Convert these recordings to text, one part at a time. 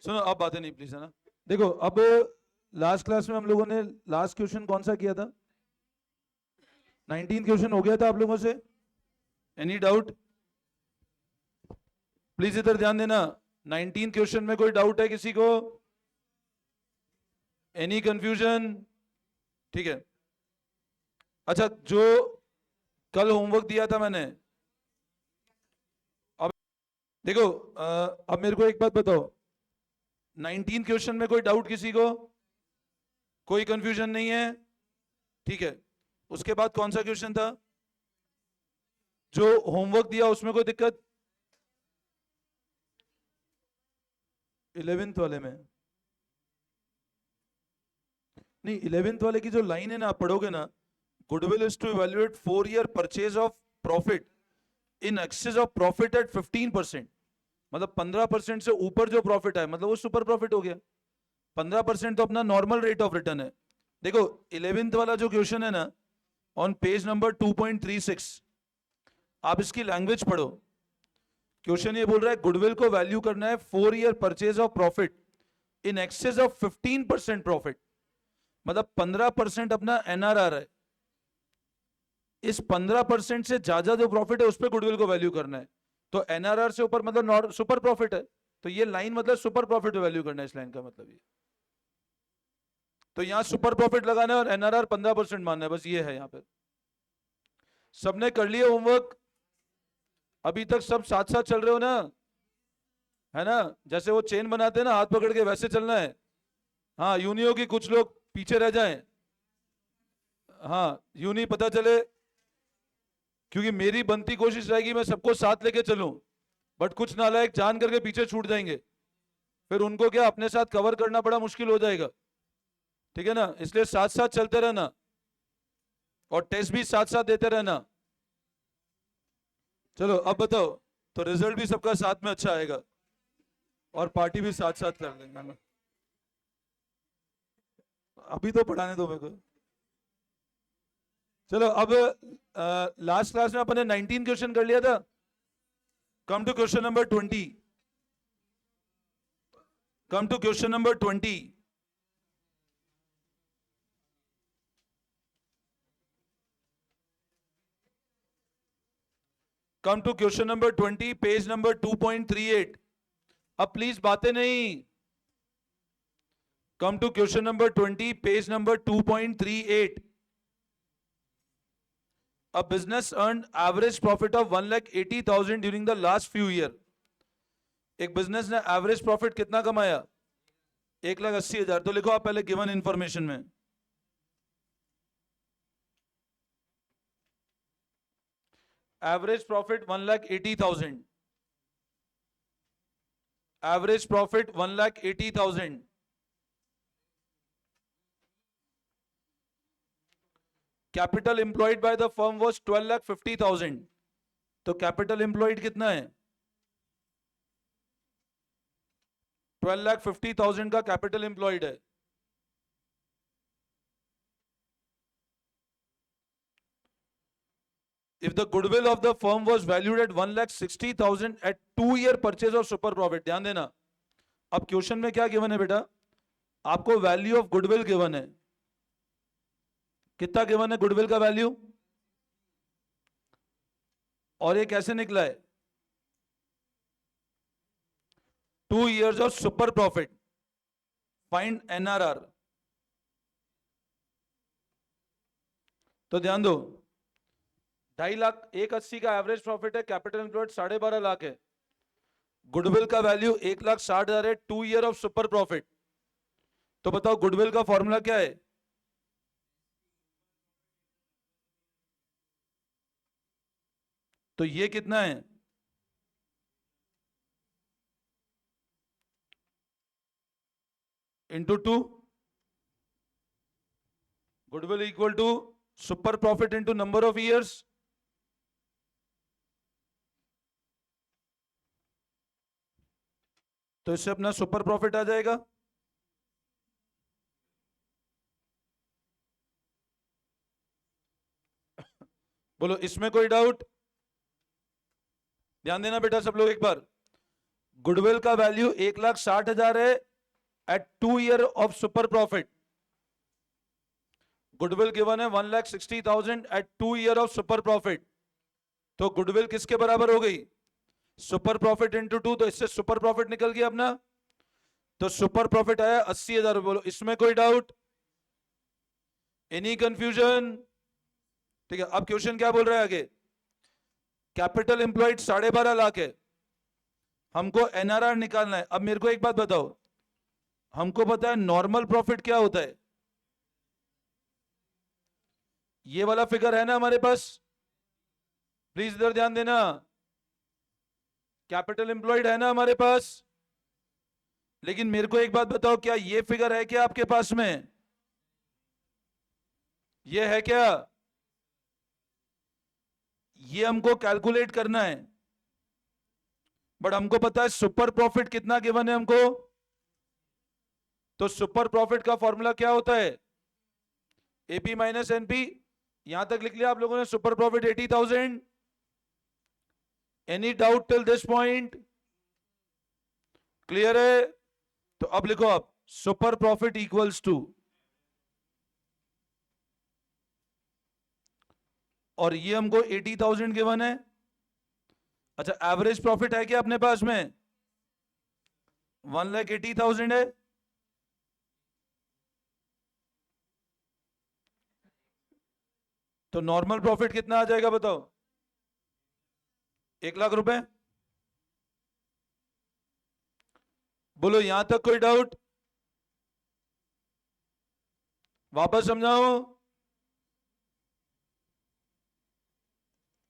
सुनो अब बातें नहीं प्लीज, है ना। देखो अब लास्ट क्लास में हम लोगों ने लास्ट क्वेश्चन कौन सा किया था? 19 क्वेश्चन हो गया था आप लोगों से। Any doubt? प्लीज इधर ध्यान देना। 19 क्वेश्चन में कोई डाउट है किसी को? Any confusion? ठीक है। अच्छा, जो कल होमवर्क दिया था मैंने, अब देखो अब मेरे को एक बात बताओ, 19 क्वेश्चन में कोई डाउट किसी को? कोई कंफ्यूजन नहीं है? ठीक है। उसके बाद कौन सा क्वेश्चन था जो होमवर्क दिया, उसमें कोई दिक्कत? 11th वाले में नहीं, 11th वाले की जो लाइन है ना, आप पढ़ोगे ना, goodwill is to evaluate 4 year purchase of profit in excess of profit at 15%। मतलब 15% से ऊपर जो प्रॉफिट है मतलब वो सुपर प्रॉफिट हो गया। 15% तो अपना नॉर्मल रेट ऑफ रिटर्न है। देखो 11th वाला जो क्वेश्चन है ना, ऑन पेज नंबर 2.36, आप इसकी लैंग्वेज पढ़ो। क्वेश्चन ये बोल रहा है गुडविल को वैल्यू करना है 4 year purchase of profit in excess of 15% profit. मतलब 15% अपना एनआरआर है, इस 15% से ज्यादा जो प्रॉफिट है उस पर गुडविल को वैल्यू करना है। तो एनआरआर से ऊपर मतलब सुपर प्रॉफिट है, तो ये लाइन मतलब सुपर प्रॉफिट वैल्यू करना है, इस लाइन का मतलब ये। तो यहां सुपर प्रॉफिट लगाना है और एनआरआर 15% मानना है, बस ये है यहां पर। सबने कर लिया होमवर्क? अभी तक सब साथ साथ चल रहे हो ना, है ना? जैसे वो चेन बनाते हैं ना हाथ पकड़ के, वैसे चलना है। हाँ, यूं नहीं हो कि कुछ लोग पीछे रह जाएं। हाँ, यूं नहीं पता चले, क्योंकि मेरी बनती कोशिश रहेगी मैं सबको साथ लेके चलूं, बट कुछ नालायक जान करके पीछे छूट जाएंगे, फिर उनको क्या अपने साथ कवर करना बड़ा मुश्किल हो जाएगा। ठीक है ना, इसलिए साथ साथ चलते रहना और टेस्ट भी साथ साथ देते रहना। चलो अब बताओ, तो रिजल्ट भी सबका साथ में अच्छा आएगा और पार्टी भी साथ साथ कर लेंगे ना। अभी तो पढ़ाने दो मेरे को। चलो अब लास्ट क्लास में अपन ने 19 क्वेश्चन कर लिया था। Come to question number 20। Come to question number 20। Come to question number 20, page number 2.38। अब प्लीज बातें नहीं। Come to question number 20, page number 2.38। A business earned average profit of 1,80,000 during the last few year। एक business ने average profit कितना कमाया? 1,80,000। तो लिखो आप पहले गिवन इंफॉर्मेशन में, average profit 1,80,000। Average profit 1,80,000। Capital employed by the firm was 12,50,000। तो कैपिटल एम्प्लॉयड कितना है? 12,50,000 का कैपिटल एम्प्लॉयड है। If the goodwill of the firm was valued at 1,60,000 at 2 year purchase of super profit। ध्यान देना, अब question में क्या गिवन है बेटा? आपको वैल्यू ऑफ गुडविल गिवन है। कितना गिवन है गुडविल का वैल्यू? और ये कैसे निकला है? 2 years of super profit. Find NRR. तो ध्यान दो, 2.5 लाख 1,80 का एवरेज प्रॉफिट है, कैपिटल एम्प्लॉयड 12.5 लाख है, गुडविल का वैल्यू 1,60,000 है, 2 year ऑफ सुपर प्रॉफिट। तो बताओ गुडविल का फॉर्मूला क्या है? तो ये कितना है? Into 2। Goodwill equal to super profit into number of years. तो इससे अपना सुपर प्रॉफिट आ जाएगा। बोलो इसमें कोई डाउट? ध्यान देना बेटा सब लोग एक बार। गुडविल का वैल्यू 1,60,000 है at 2 year of super profit. Goodwill given है 1,60,000 at 2 year of super profit. तो गुडविल किसके बराबर हो गई? सुपर प्रॉफिट इंटू 2, तो इससे सुपर प्रॉफिट निकल गया अपना। तो सुपर प्रॉफिट आया 80,000। बोलो इसमें कोई डाउट? Any confusion? ठीक है, अब क्वेश्चन क्या बोल रहा है आगे? कैपिटल एम्प्लॉयड 12.5 लाख है, हमको एनआरआर निकालना है। अब मेरे को एक बात बताओ, हमको पता है नॉर्मल प्रॉफिट क्या होता है, ये वाला फिगर है ना हमारे पास, प्लीज इधर ध्यान देना। कैपिटल एम्प्लॉयड है ना हमारे पास, लेकिन मेरे को एक बात बताओ, क्या ये फिगर है क्या आपके पास में? ये है क्या? ये हमको कैलकुलेट करना है, बट हमको पता है सुपर प्रॉफिट कितना गिवन है हमको। तो सुपर प्रॉफिट का फॉर्मूला क्या होता है? AP minus NP. यहां तक लिख लिया आप लोगों ने, super profit 80,000। Any doubt till this point? Clear है? तो अब लिखो आप, सुपर प्रॉफिट इक्वल्स टू, और ये हमको 80,000 गिवन है। अच्छा, एवरेज प्रॉफिट है क्या अपने पास में? 1,80,000 है। तो नॉर्मल प्रॉफिट कितना आ जाएगा बताओ? 1,00,000 रुपए। बोलो यहां तक कोई डाउट? वापस समझाओ।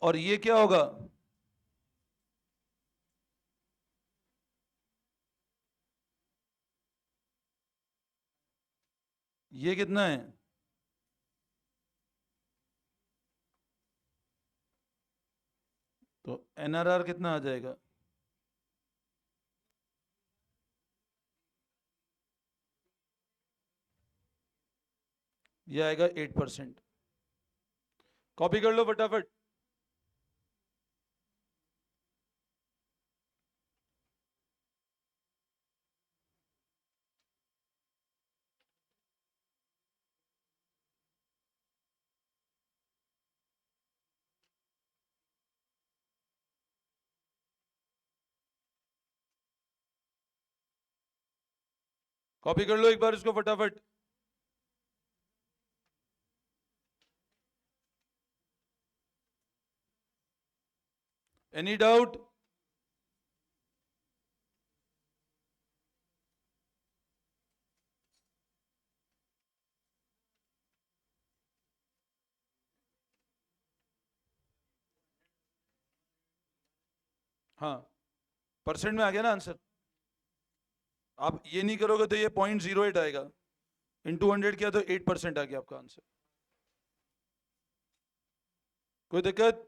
और ये क्या होगा? ये कितना है? तो एनआरआर कितना आ जाएगा? ये आएगा 8%। कॉपी कर लो फटाफट। कॉपी कर लो एक बार इसको फटाफट। Any doubt? हाँ, परसेंट में आ गया ना आंसर। आप ये नहीं करोगे तो ये 0.08 आएगा, इंटू 100 किया तो 8% आ गया आपका आंसर। कोई दिक्कत?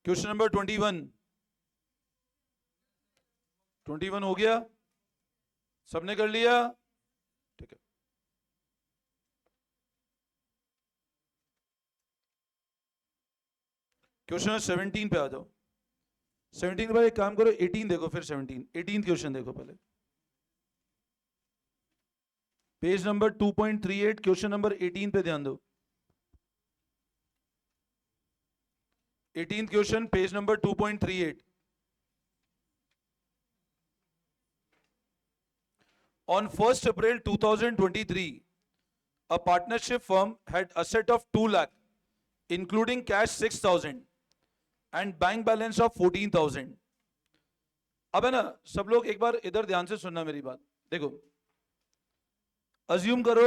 Question number 21। 21 हो गया? सबने कर लिया? ठीक है। क्वेश्चन 17 पे आ जाओ। 17 के बाद एक काम करो, 18 देखो फिर 17। 18 क्वेश्चन देखो पहले, पेज नंबर 2.38, क्वेश्चन नंबर 18 पे ध्यान दो। 18th question, page number 2.38। On 1st April 2023, a partnership firm had asset of 2 lakh, including cash 6,000 and bank balance of 14,000। अब है ना, सब लोग एक बार इधर ध्यान से सुनना मेरी बात। देखो, अज्यूम करो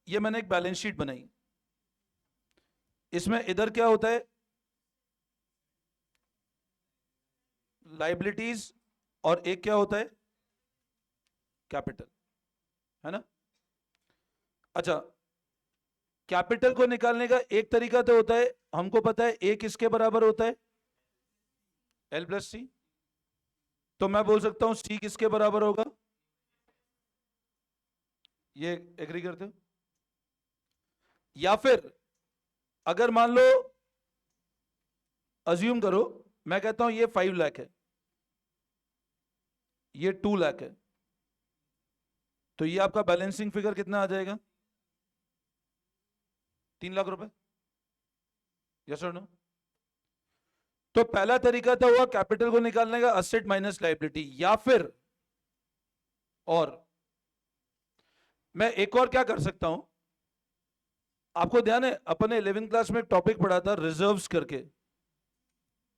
ये मैंने एक बैलेंस शीट बनाई, इसमें इधर क्या होता है? लाइबिलिटीज, और एक क्या होता है? कैपिटल, है ना? अच्छा, कैपिटल को निकालने का एक तरीका तो होता है, हमको पता है ए किसके बराबर होता है? L plus C. तो मैं बोल सकता हूं सी किसके बराबर होगा? ये एग्री करते हो? या फिर अगर मान लो, अज्यूम करो मैं कहता हूं ये 5 लाख है, ये 2 लाख है, तो ये आपका बैलेंसिंग फिगर कितना आ जाएगा? 3 लाख रुपए। यस और नो? तो पहला तरीका था हुआ कैपिटल को निकालने का, असेट माइनस लायबिलिटी। या फिर और मैं एक और क्या कर सकता हूं, आपको ध्यान है अपन ने 11th क्लास में एक टॉपिक पढ़ा था रिजर्व्स करके,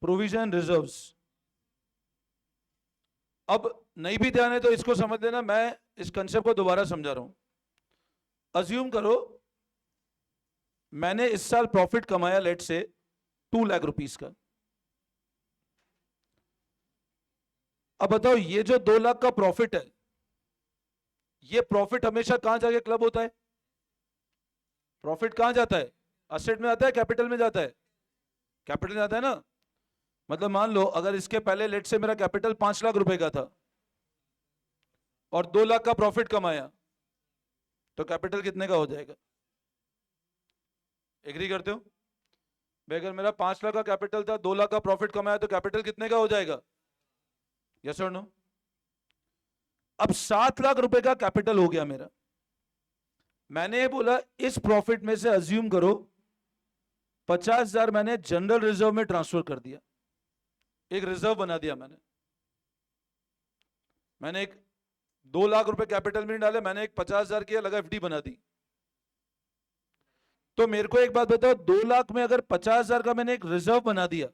प्रोविजन रिजर्व्स। अब नहीं भी ध्यान है तो इसको समझ लेना, मैं इस कंसेप्ट को दोबारा समझा रहा हूं। अज्यूम करो मैंने इस साल प्रॉफिट कमाया लेट से 2 लाख रुपीस का। अब बताओ ये जो 2 लाख का प्रॉफिट है, ये प्रॉफिट हमेशा कहां जाके क्लब होता है? प्रॉफिट कहां जाता है? असेट में आता है, कैपिटल में जाता है? कैपिटल में जाता है ना। मतलब मान लो अगर इसके पहले लेट से मेरा कैपिटल 5 लाख रुपए का था और 2 लाख का प्रॉफिट कमाया, तो कैपिटल कितने का हो जाएगा? एग्री करते हो भाई? अगर मेरा 5 लाख का कैपिटल था, 2 लाख का प्रॉफिट कमाया, तो कैपिटल कितने का हो जाएगा? यस और नो? अब 7 लाख रुपए का कैपिटल हो गया मेरा। मैंने बोला इस प्रॉफिट में से अज्यूम करो 50,000 मैंने जनरल रिजर्व में ट्रांसफर कर दिया, एक रिजर्व बना दिया मैंने एक 2 लाख रुपए कैपिटल में डाले, मैंने एक 50,000 की अलग एफडी बना दी। तो मेरे को एक बात बताओ, 2 लाख में अगर 50,000 का मैंने एक रिजर्व बना दिया,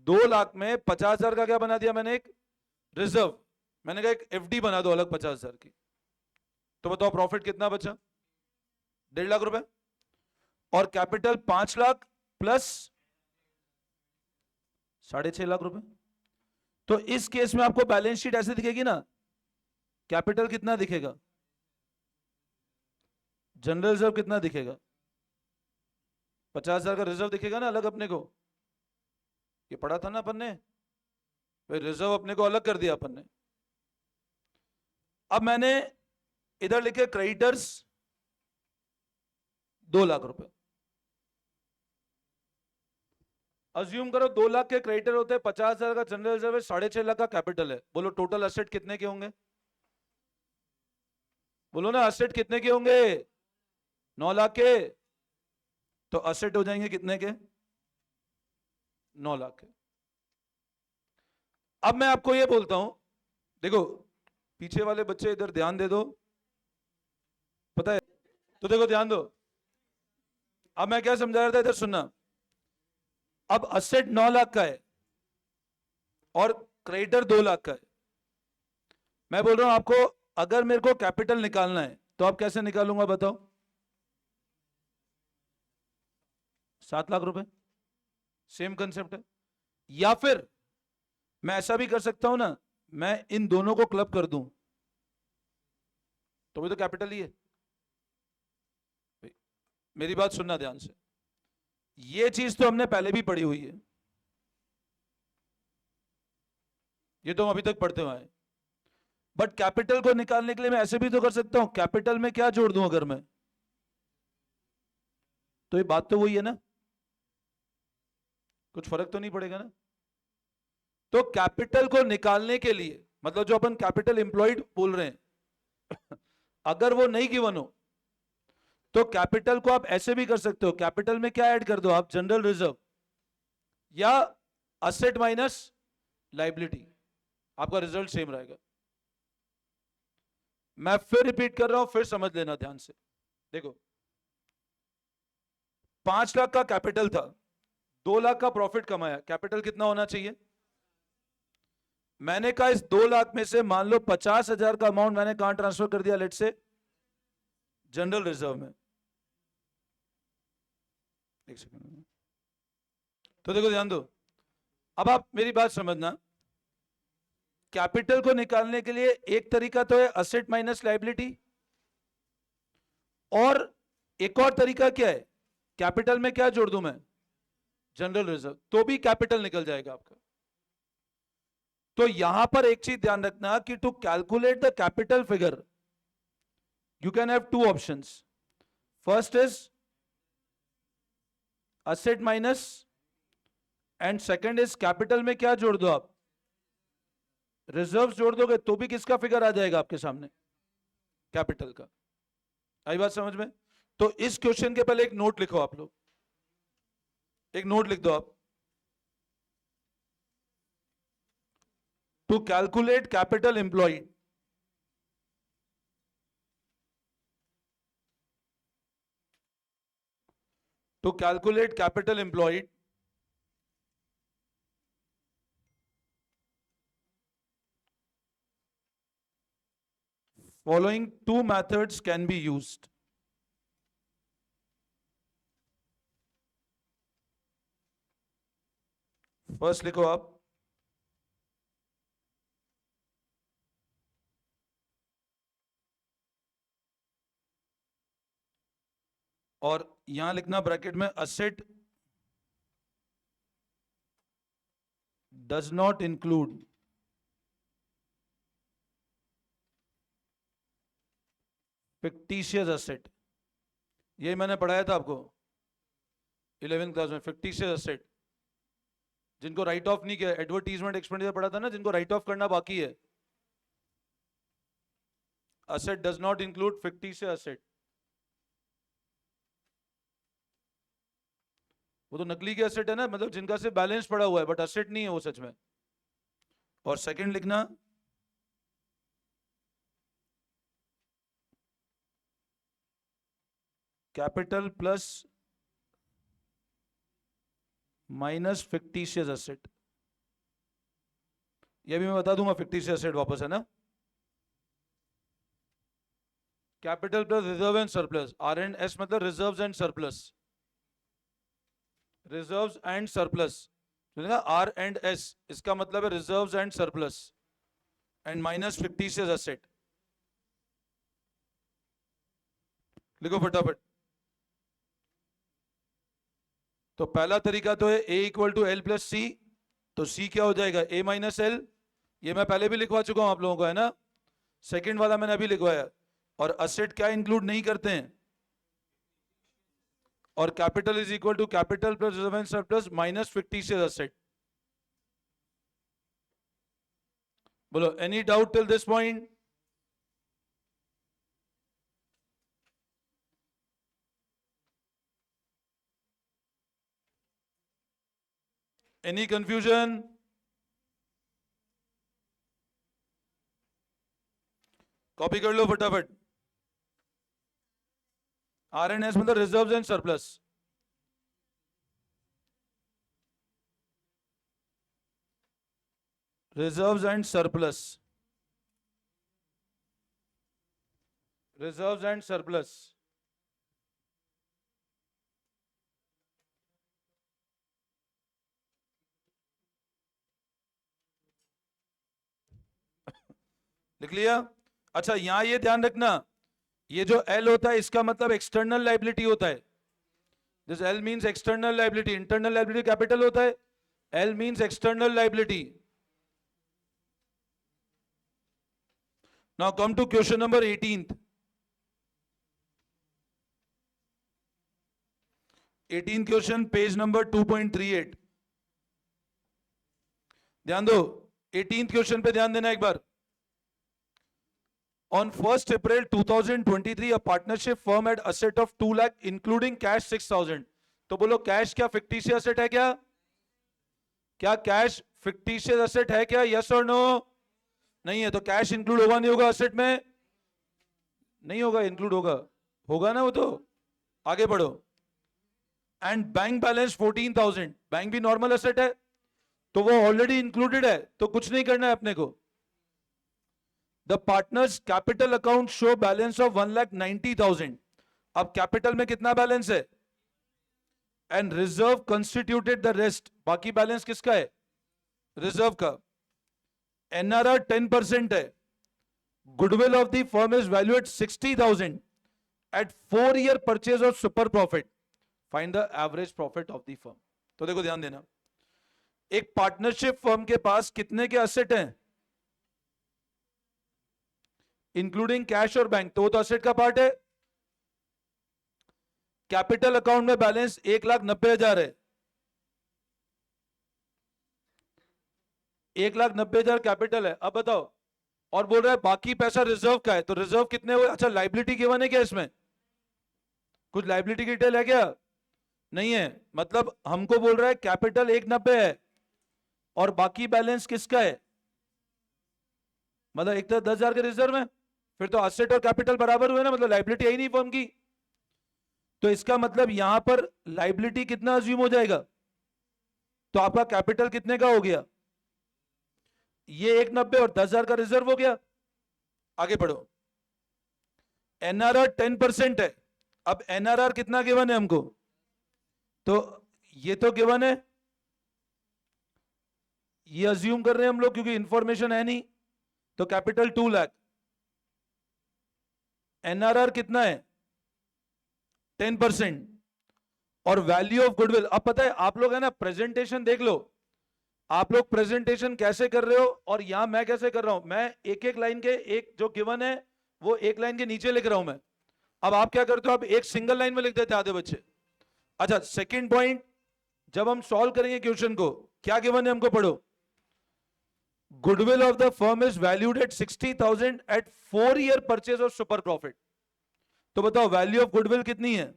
2 लाख में 50,000 का क्या बना दिया मैंने? एक रिजर्व। मैंने कहा एक एफडी बना दो अलग 50,000 की। तो बताओ प्रॉफिट कितना बचा? 1.5 लाख रुपए। और कैपिटल 5 लाख प्लस 6.5 लाख रुपए। तो इस केस में आपको बैलेंस शीट ऐसे दिखेगी ना, कैपिटल कितना दिखेगा, जनरल रिजर्व कितना दिखेगा, 50,000 का रिजर्व दिखेगा ना अलग अपने को। ये पढ़ा था ना अपन ने भाई, रिजर्व अपने को अलग कर दिया अपन ने। अब मैंने इधर लिखे क्रेडिटर्स 2 लाख रुपए। अज्यूम करो 2 लाख के क्रेडिटर होते हैं, 50,000 का जनरल रिजर्व है, 6.5 लाख का कैपिटल है। बोलो टोटल असेट कितने के होंगे? बोलो ना, असेट कितने के होंगे? 9 लाख के। तो असेट हो जाएंगे कितने के? 9 लाख के। अब मैं आपको ये बोलता हूं, देखो पीछे वाले बच्चे इधर ध्यान दे दो, पता है तो देखो ध्यान दो। अब मैं क्या समझा रहा था, इधर सुनना। अब असेट 9 लाख का है और क्रेडिटर 2 लाख का है। मैं बोल रहा हूं आपको, अगर मेरे को कैपिटल निकालना है तो आप कैसे निकालूंगा बताओ? 7 लाख रुपए। सेम कंसेप्ट है। या फिर मैं ऐसा भी कर सकता हूं ना, मैं इन दोनों को क्लब कर दूं, तो भी तो कैपिटल ही है। मेरी बात सुनना ध्यान से, ये चीज तो हमने पहले भी पढ़ी हुई है, ये तो हम अभी तक पढ़ते हुए आए। बट कैपिटल को निकालने के लिए मैं ऐसे भी तो कर सकता हूं, कैपिटल में क्या जोड़ दूं अगर मैं, तो ये बात तो वही है ना, कुछ फर्क तो नहीं पड़ेगा ना। तो कैपिटल को निकालने के लिए, मतलब जो अपन कैपिटल एम्प्लॉयड बोल रहे हैं अगर वो नहीं गिवन हो, तो कैपिटल को आप ऐसे भी कर सकते हो, कैपिटल में क्या ऐड कर दो आप? जनरल रिजर्व या असेट माइनस लायबिलिटी, आपका रिजल्ट सेम रहेगा। मैं फिर रिपीट कर रहा हूं, फिर समझ लेना ध्यान से। देखो 5 लाख का कैपिटल था, 2 लाख का प्रॉफिट कमाया, कैपिटल कितना होना चाहिए? मैंने कहा इस 2 लाख में से मान लो 50,000 का अमाउंट मैंने कहां ट्रांसफर कर दिया? लेट से जनरल रिजर्व में। एक सेकंड, तो देखो ध्यान दो, अब आप मेरी बात समझना। कैपिटल को निकालने के लिए एक तरीका तो है असेट माइनस लायबिलिटी, और एक और तरीका क्या है, कैपिटल में क्या जोड़ दूं मैं? जनरल रिजर्व, तो भी कैपिटल निकल जाएगा आपका। तो यहां पर एक चीज ध्यान रखना कि to calculate the capital figure you can have two options. First is asset minus and second is capital में क्या जोड़ दो आप? रिजर्व्स जोड़ दोगे तो भी किसका फिगर आ जाएगा आपके सामने? कैपिटल का। आई बात समझ में? तो इस क्वेश्चन के पहले एक नोट लिखो आप लोग, एक नोट लिख दो आप। To calculate capital employed, to calculate capital employed, following two methods can be used. First लिखो आप, और यहां लिखना ब्रैकेट में asset does not include fictitious asset. ये मैंने पढ़ाया था आपको 11th क्लास में, फिक्टिशियस असेट जिनको राइट ऑफ नहीं किया, एडवर्टीजमेंट एक्सपेंडिचर पढ़ा था ना, जिनको राइट ऑफ करना बाकी है। Asset does not include fictitious asset, वो तो नकली के असेट है ना, मतलब जिनका सिर्फ बैलेंस पड़ा हुआ है बट असेट नहीं है वो सच में। और सेकंड लिखना, capital plus minus fictitious asset. ये भी मैं बता दूंगा, फिक्टिशियस एसेट वापस है ना। Capital plus reserve and surplus, R and S मतलब reserves and surplus, reserves and surplus, R and S इसका मतलब है reserves and surplus, and minus fictitious asset. लिखो फटाफट। तो पहला तरीका तो है A equal to L plus C, तो C क्या हो जाएगा A माइनस एल, ये मैं पहले भी लिखवा चुका हूं आप लोगों को, है ना। सेकंड वाला मैंने अभी लिखवाया। और असेट क्या इंक्लूड नहीं करते हैं, और capital is equal to capital plus reserve and surplus minus fictitious asset. बोलो any doubt till this point? Any confusion? Copy कर लो फटाफट। आर एंड एस मतलब reserves and surplus, reserves and surplus, reserves and surplus. लिख लिया? अच्छा यहां ये ध्यान रखना, ये जो एल होता है इसका मतलब एक्सटर्नल लाइबिलिटी होता है। This L means external liability, internal liability capital होता है, L means external liability. Now come to question number 18th। 18th question, page number 2.38। ध्यान दो, 18th क्वेश्चन पे ध्यान देना एक बार। On 1st April 2023, a partnership firm had asset of 2 lakh including cash 6,000। तो बोलो कैश क्या फिक्टिशियस एसेट है क्या? क्या कैश फिक्टिशियस एसेट है क्या? यस और नो? नहीं है, तो कैश इंक्लूड होगा नहीं होगा एसेट में? नहीं होगा, इंक्लूड होगा, होगा ना वो तो। आगे बढ़ो। एंड बैंक बैलेंस 14,000, बैंक भी नॉर्मल एसेट है तो वो ऑलरेडी इंक्लूडेड है, तो कुछ नहीं करना है अपने को। The partners capital account show balance of 1,90,000। अब कैपिटल में कितना बैलेंस है? And reserve constituted the rest, बाकी बैलेंस किसका है? रिजर्व का। एनआरआर 10% है। Goodwill of the firm is value at 60,000 at 4-year purchase of super profit, find the average profit of the firm. तो देखो ध्यान देना, एक पार्टनरशिप फर्म के पास कितने के एसेट हैं इंक्लूडिंग कैश और बैंक, तो वो तो एसेट का पार्ट है। कैपिटल अकाउंट में बैलेंस 1,90,000 है। 1,90,000 कैपिटल है, अब बताओ, और बोल रहा है बाकी पैसा रिजर्व का है, तो रिजर्व कितने हुए? अच्छा, लाइबिलिटी गिवन है क्या इसमें? कुछ लाइबिलिटी की डिटेल है क्या? नहीं है। मतलब हमको बोल रहा है कैपिटल 1,90 है और बाकी बैलेंस किसका है? मतलब एक तो 10,000 के रिजर्व है, फिर तो असेट और कैपिटल बराबर हुए ना, मतलब लाइबिलिटी है ही नहीं फर्म की। तो इसका मतलब यहां पर लाइबिलिटी कितना अज्यूम हो जाएगा? तो आपका कैपिटल कितने का हो गया? ये 1,90 और 10,000 का रिजर्व हो गया। आगे बढ़ो। एनआरआर 10% है। अब एनआरआर कितना गिवन है हमको? तो ये तो गिवन है, ये अज्यूम कर रहे हैं हम लोग क्योंकि इंफॉर्मेशन है नहीं। तो कैपिटल 2 लाख, एनआरआर कितना है? 10%। और वैल्यू ऑफ गुडविल, अब पता है आप लोग है ना, प्रेजेंटेशन देख लो, आप लोग प्रेजेंटेशन कैसे कर रहे हो और यहां मैं कैसे कर रहा हूं। मैं एक एक लाइन के, एक जो गिवन है वो एक लाइन के नीचे लिख रहा हूं मैं। अब आप क्या करते हो, आप एक सिंगल लाइन में लिख देते आधे बच्चे। अच्छा, सेकंड पॉइंट, जब हम सॉल्व करेंगे क्वेश्चन को, क्या गिवन है हमको पढ़ो। Goodwill of the firm is valued at 60,000 at 4 year purchase of super profit. तो बताओ वैल्यू ऑफ गुडविल कितनी है?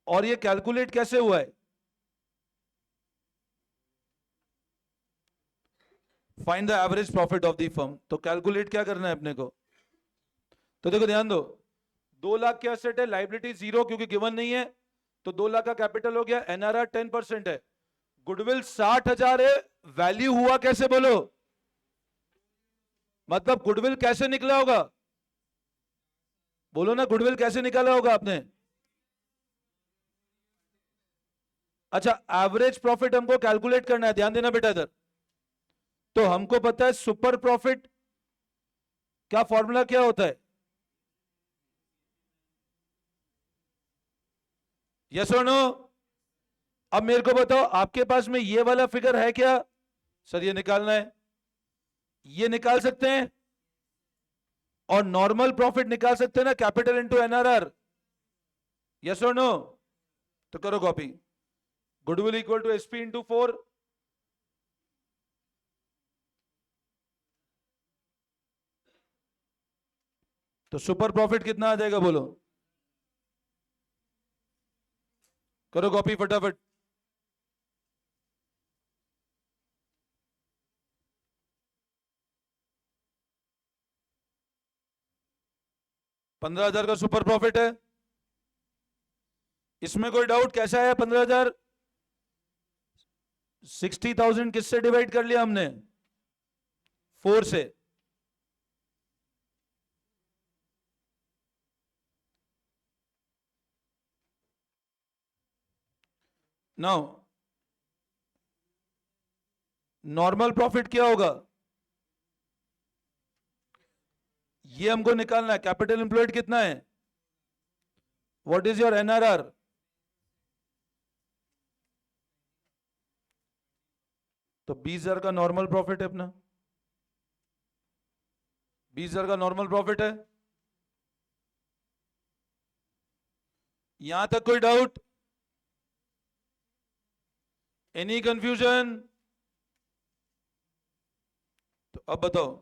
और ये कैलकुलेट कैसे हुआ है? Find the average profit of the firm. तो कैलकुलेट क्या करना है अपने को? तो देखो ध्यान दो, 2 लाख के असेट है, लाइबिलिटी 0 क्योंकि गिवन नहीं है, तो 2 लाख का कैपिटल हो गया, एनआरआर 10% है, गुडविल 60,000 है। वैल्यू हुआ कैसे बोलो? मतलब गुडविल कैसे निकला होगा? बोलो ना, गुडविल कैसे निकाला होगा आपने? अच्छा, एवरेज प्रॉफिट हमको कैलकुलेट करना है, ध्यान देना बेटा इधर। तो हमको पता है सुपर प्रॉफिट का फॉर्मूला क्या होता है? यस और नो? अब मेरे को बताओ, आपके पास में ये वाला फिगर है क्या? सर ये निकालना है, ये निकाल सकते हैं, और नॉर्मल प्रॉफिट निकाल सकते हैं ना, कैपिटल इनटू एनआरआर। यस और नो? तो करो copy. Goodwill equal to SP into 4। तो सुपर प्रॉफिट कितना आ जाएगा बोलो? करो कॉपी फटाफट। 15,000 का सुपर प्रॉफिट है। इसमें कोई डाउट कैसा है 15,000? 60,000 किससे डिवाइड कर लिया हमने? 4 से। नाउ नॉर्मल प्रॉफिट क्या होगा? ये हमको निकालना है। कैपिटल एम्प्लॉयड कितना है? What is your NRR? तो 20,000 का नॉर्मल प्रॉफिट है अपना, 20,000 का नॉर्मल प्रॉफिट है। यहां तक कोई डाउट? Any confusion? तो अब बताओ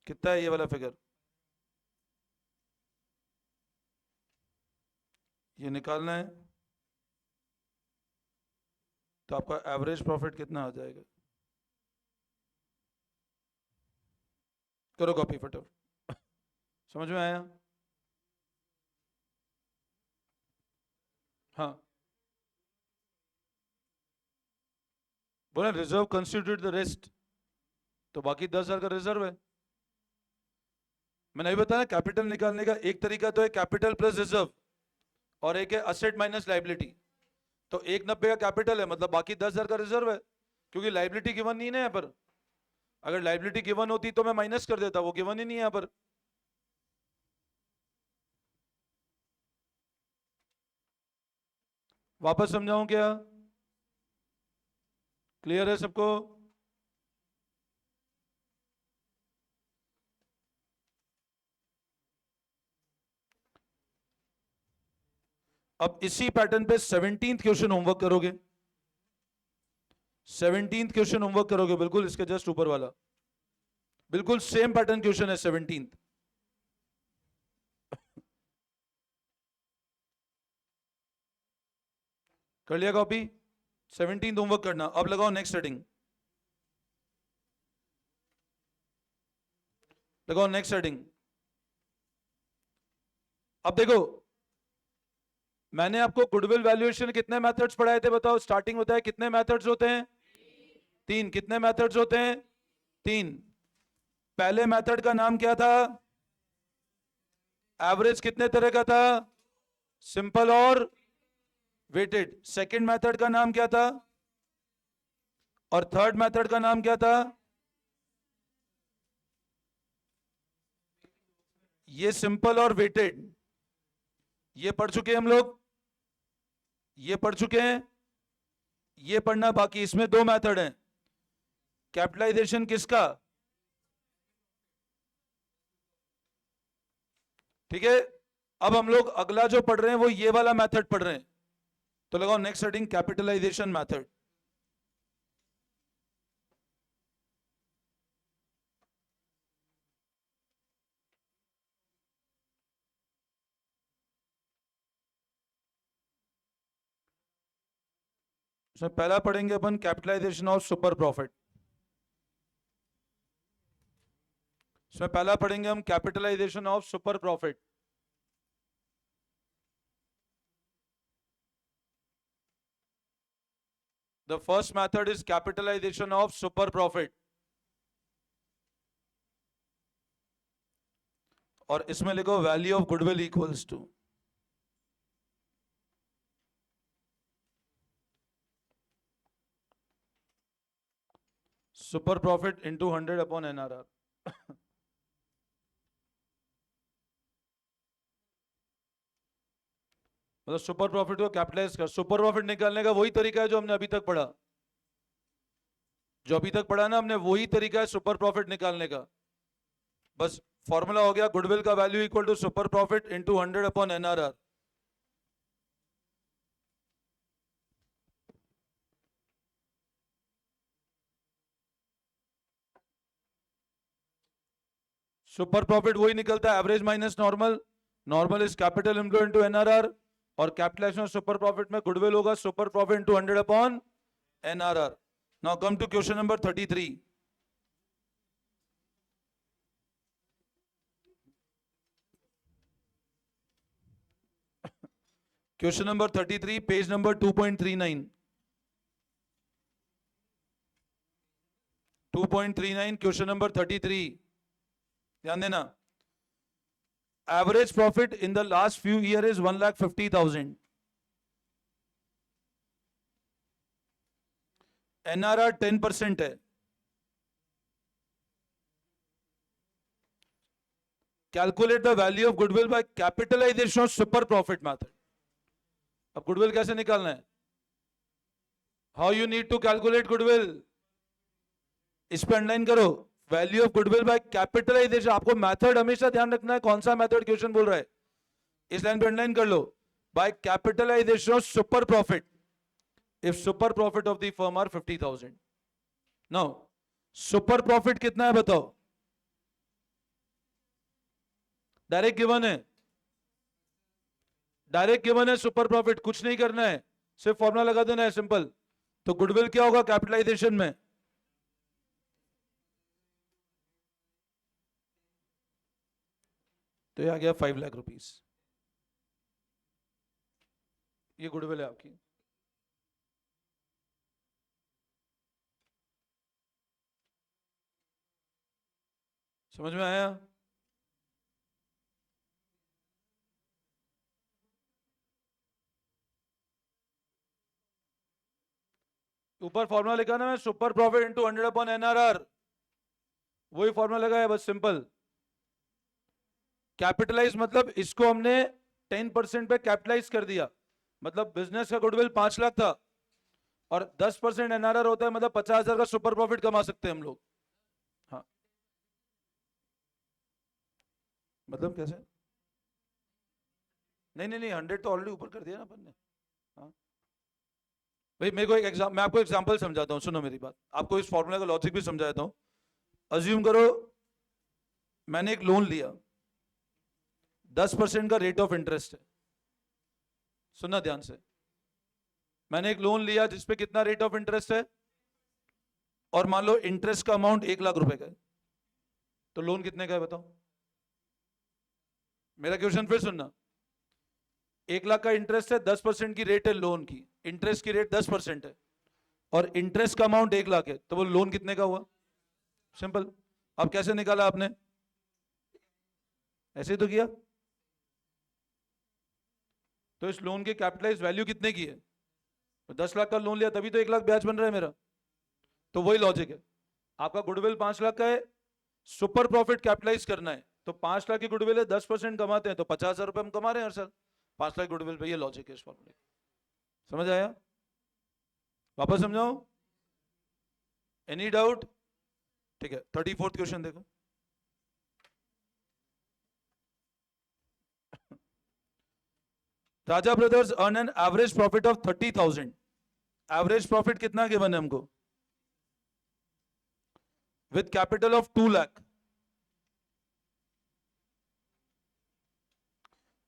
कितना है ये वाला फिगर? ये निकालना है, तो आपका एवरेज प्रॉफिट कितना आ जाएगा? करो कॉपी फटाफट। समझ में आया? हाँ, बोला रिजर्व कंस्टिट्यूट द रेस्ट, तो बाकी 10,000 का रिजर्व है। मैंने अभी बताया कैपिटल निकालने का एक तरीका तो है कैपिटल प्लस रिजर्व, और एक है असेट माइनस लाइबिलिटी। तो 1,90 का कैपिटल है, मतलब बाकी 10,000 का रिजर्व है, क्योंकि लाइबिलिटी गिवन नहीं है यहाँ पर। अगर लाइबिलिटी गिवन होती तो मैं माइनस कर देता, वो गिवन ही नहीं है यहाँ पर। वापस समझाऊं क्या? क्लियर है सबको? अब इसी पैटर्न पे 17th क्वेश्चन होमवर्क करोगे, 17th क्वेश्चन होमवर्क करोगे, बिल्कुल इसके जस्ट ऊपर वाला, बिल्कुल सेम पैटर्न क्वेश्चन है 17th। कर लिया कॉपी? 17th होमवर्क करना। अब लगाओ नेक्स्ट हेडिंग, लगाओ नेक्स्ट हेडिंग। अब देखो, मैंने आपको गुडविल वैल्यूएशन कितने मेथड्स पढ़ाए थे बताओ? स्टार्टिंग होता है, कितने मेथड्स होते हैं? 3। कितने मेथड्स होते हैं? 3। पहले मेथड का नाम क्या था? एवरेज कितने तरह का था? सिंपल और वेटेड। सेकंड मेथड का नाम क्या था? और थर्ड मेथड का नाम क्या था? ये सिंपल और वेटेड, ये पढ़ चुके हैं हम लोग, ये पढ़ चुके हैं, ये पढ़ना बाकी। इसमें 2 मेथड हैं। कैपिटलाइजेशन किसका? ठीक है। अब हम लोग अगला जो पढ़ रहे हैं वो ये वाला मेथड पढ़ रहे हैं, तो लगाओ नेक्स्ट हेडिंग, कैपिटलाइजेशन मेथड। इसमें पहला पढ़ेंगे अपन कैपिटलाइजेशन ऑफ सुपर प्रॉफिट। इसमें पहला पढ़ेंगे हम capitalisation of super profit. The first method is capitalization of super profit. और इसमें लिखो value of goodwill equals to, super profit into 100 upon NRR। मतलब सुपर प्रॉफिट को कैपिटलाइज कर, सुपर प्रॉफिट निकालने का वही तरीका है जो हमने अभी तक पढ़ा, जो अभी तक पढ़ा ना हमने, वही तरीका है सुपर प्रॉफिट निकालने का। बस फॉर्मूला हो गया, गुडविल का value equal to super profit into 100 upon NRR। Super profit वही निकलता है, average minus normal, normal is capital employ into NRR, और कैपिटलाइजेशन ऑफ सुपर प्रॉफिट में गुडविल होगा super profit into 100 upon NRR। Now come to question number 33। Question number 33, page number 2.39। 2.39 question number 33, ध्यान देना। Average profit in the last few year is 1,50,000। NRR 10% है। Calculate the value of goodwill by capitalisation of super profit method. अब goodwill कैसे निकालना है? How you need to calculate goodwill, इस पर underline करो, value of goodwill by capitalisation. आपको method हमेशा ध्यान रखना है, कौन सा मेथड क्वेश्चन बोल रहा है, इस लाइन पे अंडरलाइन कर लो। By capitalisation of super profit if super profit of the firm are 50,000। Now super profit कितना है बताओ? डायरेक्ट गिवन है, डायरेक्ट गिवन है सुपर प्रॉफिट, कुछ नहीं करना है, सिर्फ फॉर्मूला लगा देना है, सिंपल। तो गुडविल क्या होगा कैपिटलाइजेशन में? तो ये आ गया 5 लाख रुपीस, ये गुडविल है आपकी। समझ में आया? ऊपर फॉर्मूला लिखा ना मैं, super profit into 100 upon NRR, वही फॉर्मूला लगा है, बस सिंपल। कैपिटलाइज मतलब इसको हमने 10% पे कैपिटलाइज कर दिया, मतलब बिजनेस का गुडविल 5 लाख था और 10% NRR होता है, मतलब 50,000 का सुपर प्रॉफिट कमा सकते हैं हम लोग। हाँ, मतलब कैसे? नहीं नहीं नहीं, 100 तो ऑलरेडी ऊपर कर दिया ना अपन ने। हाँ भाई, मेरे को मैं आपको एग्जांपल समझाता हूँ, सुनो मेरी बात, आपको इस फॉर्मूला का लॉजिक भी समझाता हूँ। अज्यूम करो मैंने एक लोन लिया, 10% का रेट ऑफ इंटरेस्ट है। सुनना ध्यान से, मैंने एक लोन लिया जिसपे कितना रेट ऑफ इंटरेस्ट है, और मान लो इंटरेस्ट का अमाउंट 1 लाख रुपए का है, तो लोन कितने का है बताओ। मेरा क्वेश्चन फिर सुनना, 1 लाख का इंटरेस्ट है, 10% की रेट है लोन की, इंटरेस्ट की रेट 10% है, और इंटरेस्ट का अमाउंट 1 लाख है, तो वो लोन कितने का हुआ? सिंपल। अब कैसे निकाला आपने? ऐसे ही तो किया। तो इस लोन की कैपिटलाइज वैल्यू कितने की है? तो 10 लाख का लोन लिया तभी तो 1 लाख ब्याज बन रहा है मेरा। तो वही लॉजिक है, आपका गुडविल 5 लाख का है, सुपर प्रॉफिट कैपिटलाइज करना है, तो 5 लाख की गुडविल है, 10% कमाते हैं तो 50,000 रुपए हम कमा रहे हैं हर साल, 5 लाख गुडविल पे। ये लॉजिक है इस फॉर्मूले। समझ आया? वापस समझाओ? Any doubt? ठीक है, 34th क्वेश्चन देखो। Raja brothers earn an average profit of 30,000। Average profit कितना गिवन है हमको? With capital of 2 lakh.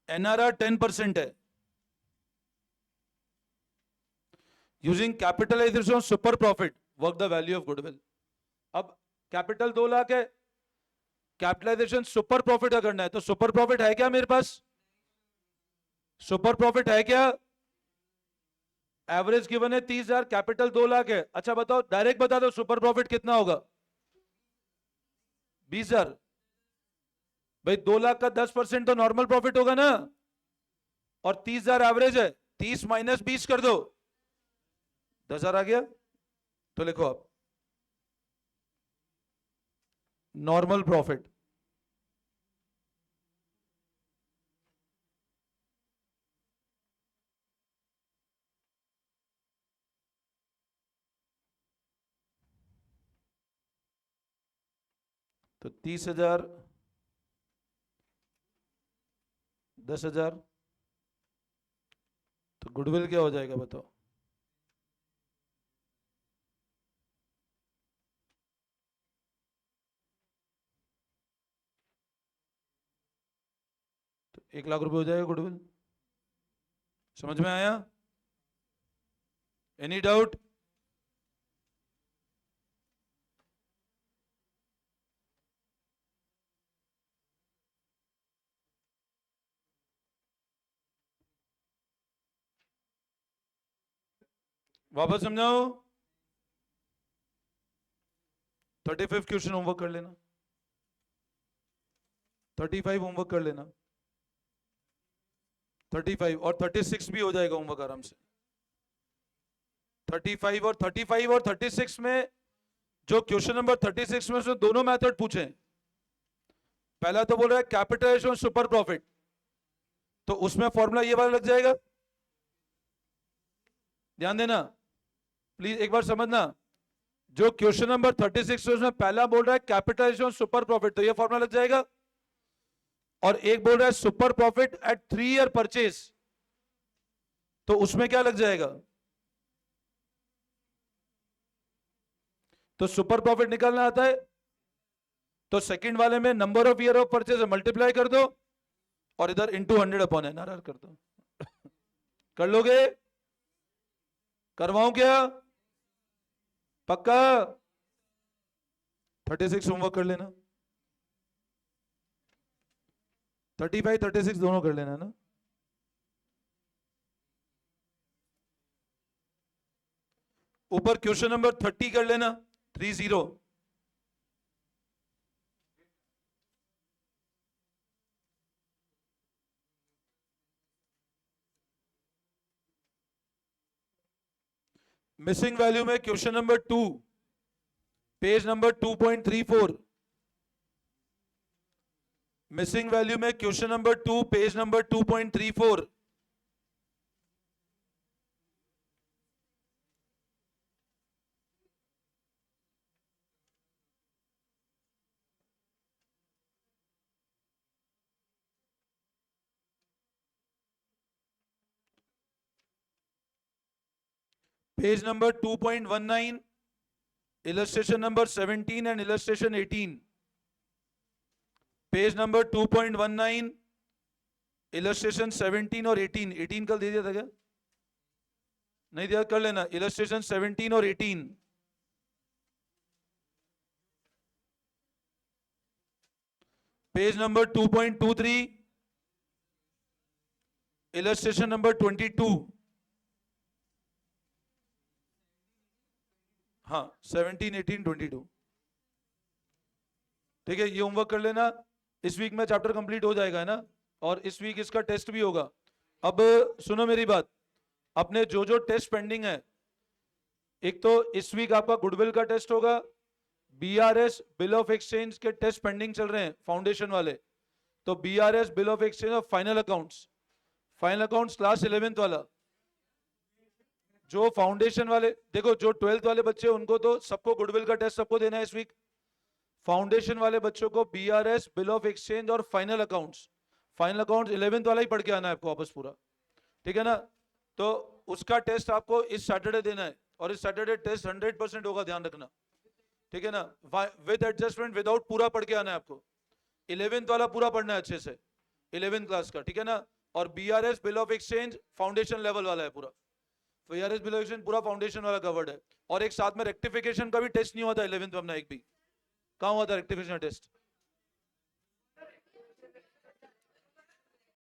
NRR 10% है। Using capitalization super profit, work the value of goodwill. अब कैपिटल 2 लाख है, कैपिटलाइजेशन सुपर प्रॉफिट का करना है, तो सुपर प्रॉफिट है क्या मेरे पास? सुपर प्रॉफिट है क्या? एवरेज गिवन है 30,000, कैपिटल 2 लाख है। अच्छा बताओ, डायरेक्ट बता दो सुपर प्रॉफिट कितना होगा? 20,000। भाई 2 लाख का 10% तो नॉर्मल प्रॉफिट होगा ना, और 30,000 एवरेज है, 30 माइनस 20 कर दो, 10,000 आ गया। तो लिखो आप नॉर्मल प्रॉफिट। तो 30,000, 10,000, तो गुडविल क्या हो जाएगा बताओ? तो 1 लाख रुपए हो जाएगा गुडविल। समझ में आया? Any doubt? वापस समझाओ। 35 क्वेश्चन होमवर्क कर लेना, 35 होमवर्क कर लेना, 35 और 36 भी हो जाएगा होमवर्क आराम से। 35 और 36 में, जो क्वेश्चन नंबर 36 में से दोनों मेथड पूछे, पहला तो बोल रहा है कैपिटलाइजेशन सुपर प्रॉफिट, तो उसमें फॉर्मूला ये वाला लग जाएगा। ध्यान देना प्लीज, एक बार समझना, जो क्वेश्चन नंबर 36 में पहला बोल रहा है कैपिटलाइजेशन सुपर प्रॉफिट, तो ये फॉर्मूला लग जाएगा। और एक बोल रहा है super profit at 3 year purchase, तो उसमें क्या लग जाएगा? तो सुपर प्रॉफिट निकालना आता है, तो सेकंड वाले में number of year of purchase multiply कर दो, और इधर इंटू 100/NRR कर दो। कर लोगे? करवाऊं क्या? पक्का? 36 होमवर्क कर लेना, 35 36 दोनों कर लेना ना। ऊपर क्वेश्चन नंबर 30 कर लेना, 30। मिसिंग वैल्यू में question number 2, page number 2.34। Missing value में question number 2, page number 2.34। Page number 2.19, illustration number 17 and illustration 18. Page number 2.19, illustration 17 और 18. 18 कल दे दिया था क्या? नहीं दिया, कर लेना. illustration 17 और 18. Page number 2.23, illustration number 22. हाँ, 17, 18, 22. ठीक है, ये होमवर्क कर लेना. इस वीक में चैप्टर कंप्लीट हो जाएगा, है ना. और इस वीक इसका टेस्ट भी होगा. अब सुनो मेरी बात, अपने जो जो टेस्ट पेंडिंग है, एक तो इस वीक आपका गुडविल का टेस्ट होगा, बीआरएस बिल ऑफ एक्सचेंज के टेस्ट पेंडिंग चल रहे हैं फाउंडेशन वाले. तो बीआरएस बिल ऑफ एक्सचेंज और फाइनल अकाउंट्स क्लास 11th वाला. जो फाउंडेशन वाले, देखो जो 12th वाले बच्चे उनको तो सबको गुडविल का टेस्ट सबको देना है इस वीक. फाउंडेशन वाले बच्चों को बीआरएस बिल ऑफ एक्सचेंज और फाइनल अकाउंट्स 11th वाला ही पढ़ के आना है आपको वापस पूरा. ठीक है ना. तो उसका टेस्ट आपको इस सैटरडे देना है, और इस सैटरडे टेस्ट 100% होगा, ध्यान रखना. ठीक है ना. विद एडजस्टमेंट विदाउट पूरा पढ़ के आना है आपको. 11th वाला पूरा पढ़ना है अच्छे से, 11th क्लास का. ठीक है ना. और BRS bill of exchange foundation level वाला है पूरा. बीआरएस बिल ऑफ एक्सचेंज पूरा फाउंडेशन वाला कवर्ड है. और एक साथ में रेक्टिफिकेशन का भी टेस्ट नहीं हुआ था 11th में अपना. एक भी कहाँ हुआ था रेक्टिफिकेशन टेस्ट?